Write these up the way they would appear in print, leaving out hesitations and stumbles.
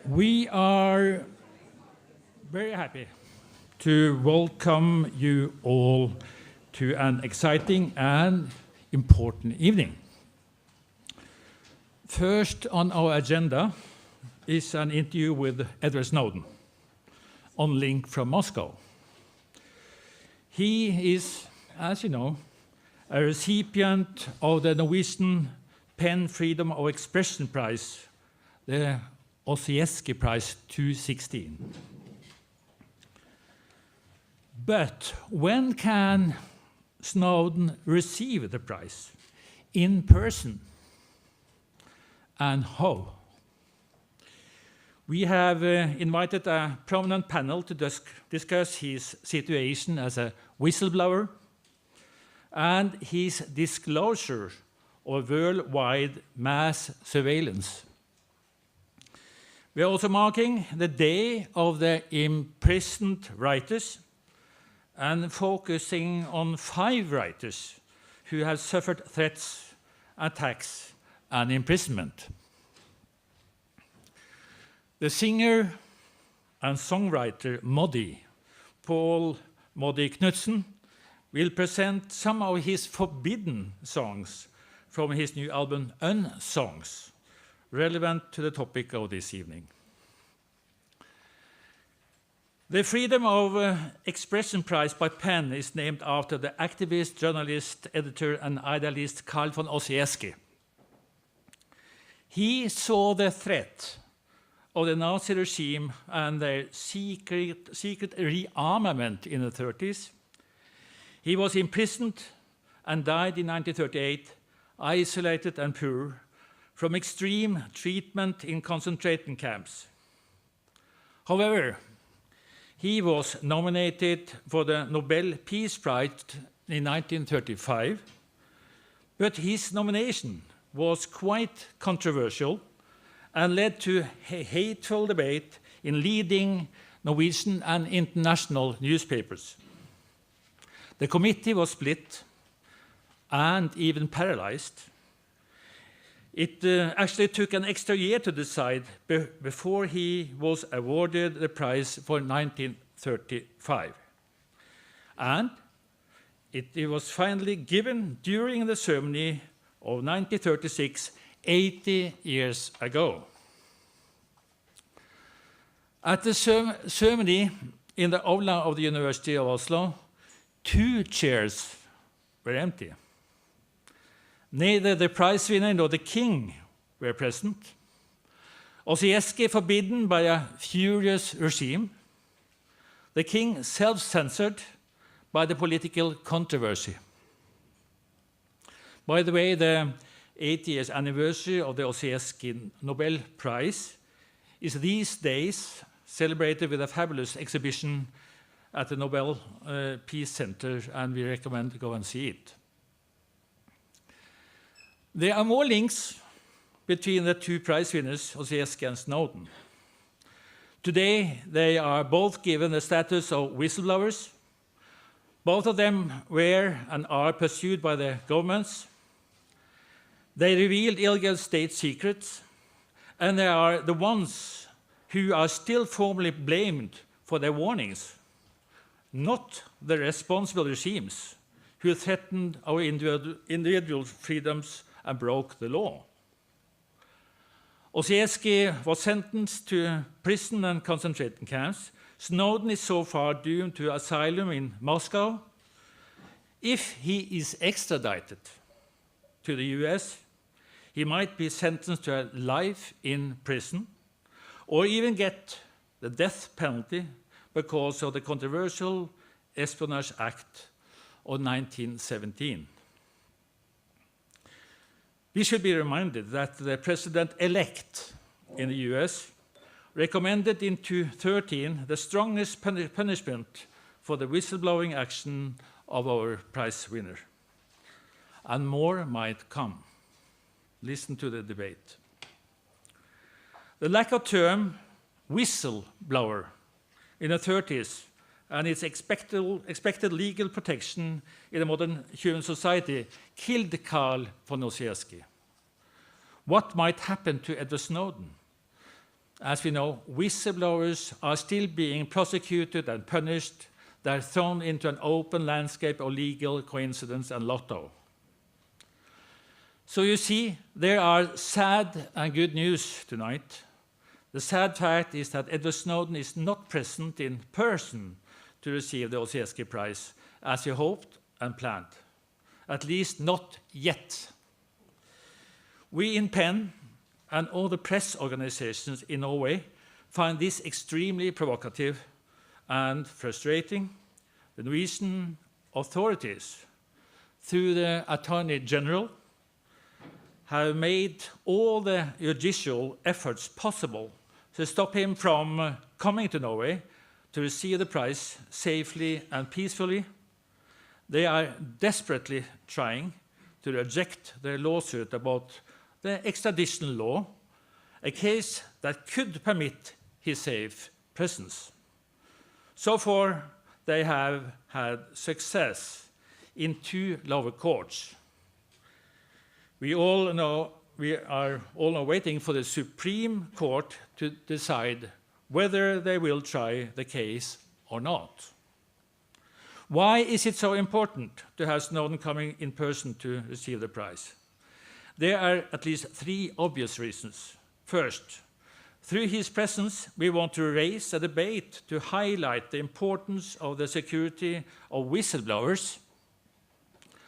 We are very happy to welcome you all to an exciting and important evening. First on our agenda is an interview with Edward Snowden on link from Moscow. He is, as you know, a recipient of the Norwegian PEN Freedom of Expression Prize, the Ossietzky Prize 2016. But when can Snowden receive the prize? In person? And how? We have invited a prominent panel to discuss his situation as a whistleblower and his disclosure of worldwide mass surveillance. We are also marking the Day of the Imprisoned Writers and focusing on 5 writers who have suffered threats, attacks, and imprisonment. The singer and songwriter Moddi, Paul Moddi Knudsen, will present some of his forbidden songs from his new album Unsongs, relevant to the topic of this evening. The Freedom of Expression Prize by PEN is named after the activist, journalist, editor, and idealist Carl von Ossietzky. He saw the threat of the Nazi regime and their secret rearmament in the 30s. He was imprisoned and died in 1938, isolated and poor, from extreme treatment in concentration camps. However, he was nominated for the Nobel Peace Prize in 1935, but his nomination was quite controversial and led to a hateful debate in leading Norwegian and international newspapers. The committee was split and even paralyzed. It actually took an extra year to decide before he was awarded the prize for 1935. And it was finally given during the ceremony of 1936, 80 years ago. At the ceremony in the aula of the University of Oslo, 2 chairs were empty. Neither the prize winner nor the king were present. Ossietzky forbidden by a furious regime. The king self-censored by the political controversy. By the way, the 80th anniversary of the Ossietzky Nobel Prize is these days celebrated with a fabulous exhibition at the Nobel Peace Center, and we recommend to go and see it. There are more links between the 2 prize winners, Ossietzky and Snowden. Today, they are both given the status of whistleblowers. Both of them were and are pursued by the governments. They revealed illegal state secrets, and they are the ones who are still formally blamed for their warnings, not the responsible regimes who threatened our individual freedoms and broke the law. Ossietzky was sentenced to prison and concentration camps. Snowden is so far doomed to asylum in Moscow. If he is extradited to the US, he might be sentenced to a life in prison or even get the death penalty because of the controversial Espionage Act of 1917. We should be reminded that the president-elect in the US recommended in 2013 the strongest punishment for the whistleblowing action of our prize winner. And more might come. Listen to the debate. The lack of term whistleblower in the 30s and its expected legal protection in a modern human society killed Carl von Ossietzky. What might happen to Edward Snowden? as we know, whistleblowers are still being prosecuted and punished. They're thrown into an open landscape of legal coincidence and lotto. So you see, there are sad and good news tonight. The sad fact is that Edward Snowden is not present in person to receive the Ossietzky Prize, as he hoped and planned, at least not yet. We in PEN and all the press organizations in Norway find this extremely provocative and frustrating. The Norwegian authorities, through the Attorney General, have made all the judicial efforts possible to stop him from coming to Norway to receive the prize safely and peacefully. They are desperately trying to reject their lawsuit about the extradition law, a case that could permit his safe presence. So far, they have had success in 2 lower courts. We are all now waiting for the Supreme Court to decide whether they will try the case or not. Why is it so important to have Snowden coming in person to receive the prize? There are at least 3 obvious reasons. First, through his presence, we want to raise a debate to highlight the importance of the security of whistleblowers.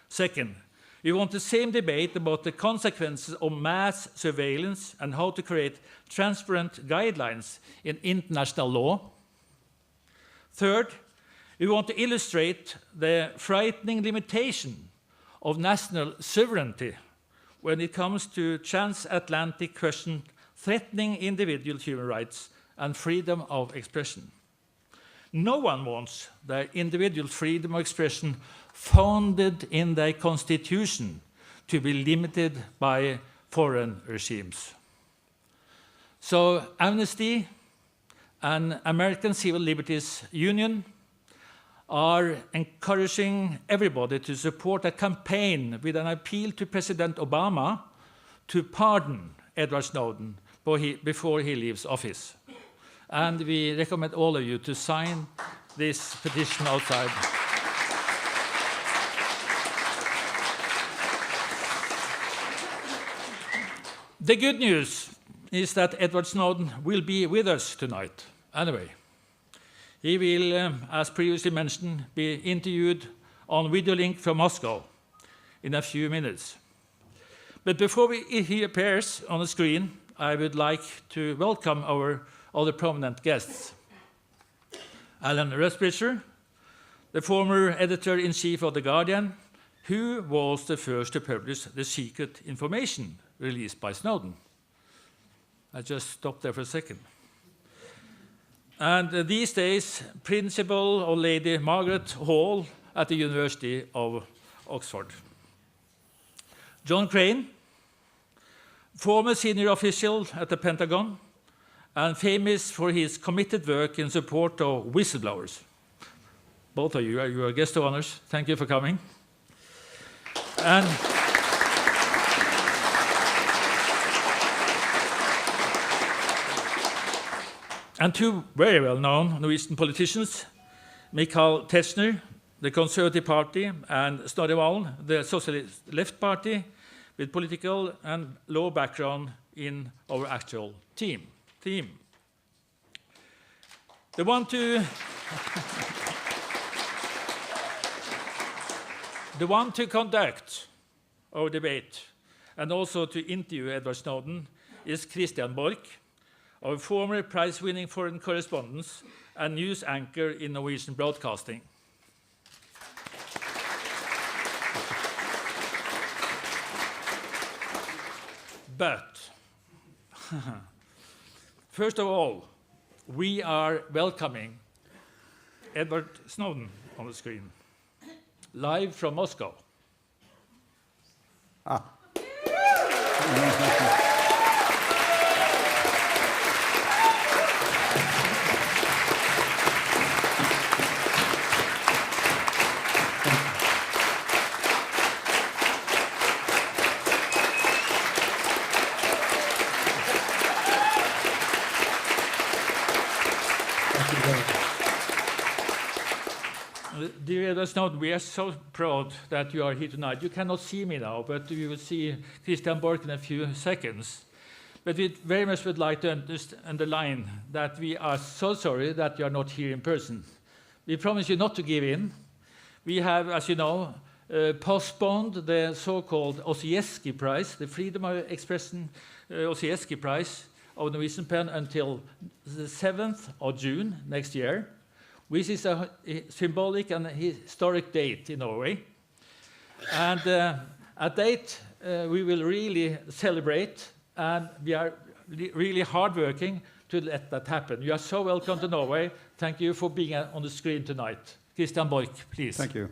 Second, we want the same debate about the consequences of mass surveillance and how to create transparent guidelines in international law. Third, we want to illustrate the frightening limitation of national sovereignty when it comes to transatlantic questions threatening individual human rights and freedom of expression. No one wants their individual freedom of expression founded in their constitution to be limited by foreign regimes. So Amnesty and American Civil Liberties Union are encouraging everybody to support a campaign with an appeal to President Obama to pardon Edward Snowden before he leaves office. And we recommend all of you to sign this petition outside. The good news is that Edward Snowden will be with us tonight anyway. He will, as previously mentioned, be interviewed on video link from Moscow in a few minutes. But before he appears on the screen, I would like to welcome our other prominent guests. Alan Rusbridger, the former editor-in-chief of The Guardian, who was the first to publish the secret information released by Snowden. I just stopped there for a second. And these days, principal of Lady Margaret Hall at the University of Oxford. John Crane, former senior official at the Pentagon and famous for his committed work in support of whistleblowers. Both of you are guest of honors. Thank you for coming. And 2 very well-known Norwegian politicians, Michael Tetzschner, the Conservative Party, and Snorre Valen, the Socialist Left Party, with political and law background in our actual team. The one to conduct our debate and also to interview Edward Snowden is Christian Borch, our former prize-winning foreign correspondent and news anchor in Norwegian broadcasting. But, first of all, we are welcoming Edward Snowden on the screen, live from Moscow. Thank you very much. Dear Edward Snowden, we are so proud that you are here tonight. You cannot see me now, but you will see Christian Borch in a few seconds. But we very much would like to underline that we are so sorry that you are not here in person. We promise you not to give in. We have, as you know, postponed the so-called Ossietzky Prize, the Freedom of Expression Ossietzky Prize of Norwegian PEN until the 7th of June next year, which is a symbolic and historic date in Norway. And a date we will really celebrate, and we are really hardworking to let that happen. You are so welcome to Norway. Thank you for being on the screen tonight. Christian Borch, please. Thank you.